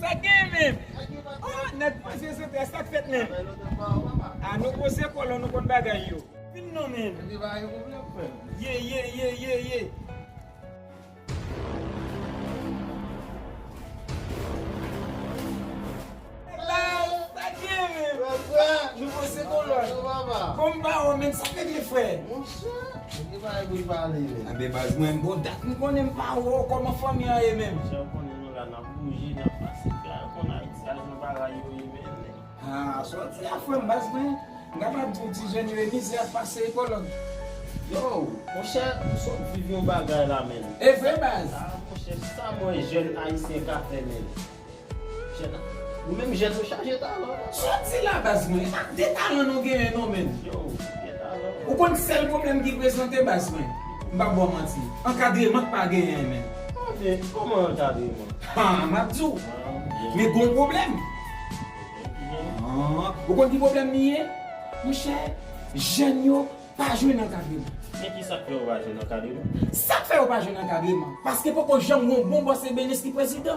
Sa gen men. Net pase se te sak fet men. Nou kose kolon nou kon bagay yo. Fin non men. Ye. Nou kose kolon. Kom ba ou men sa fet le fwe. Abe baz mwen bon dak mwen konen pa ou kon ma fami a ye men. Sorti a fwen baz mwen. Nga pa bouti jen yon emise a pase kolon. Yo, mon cher, nous sommes vivants au bagage là, men. E fwe baz. Mon cher, ça, moi, jeune haïtien café, men. Nous même jeunes, nous chargez talent. Sorti la baz mwen. De talon nou gen non men. Yo, get talent. Ou kon sel problem ki prezante baz mwen. Mba bo manti. Encadrement pa gen men. Comment encadrement? Mabdou. Mais bon problème. Ou kon di problème niye? Mon cher, jeune yo pas jouer dans encadrement. Mais qui ça fait au va jouer dans encadrement? Ça fait ou pas jouer dans encadrement? Parce que pour que j'aime bon boss et bénis qui président.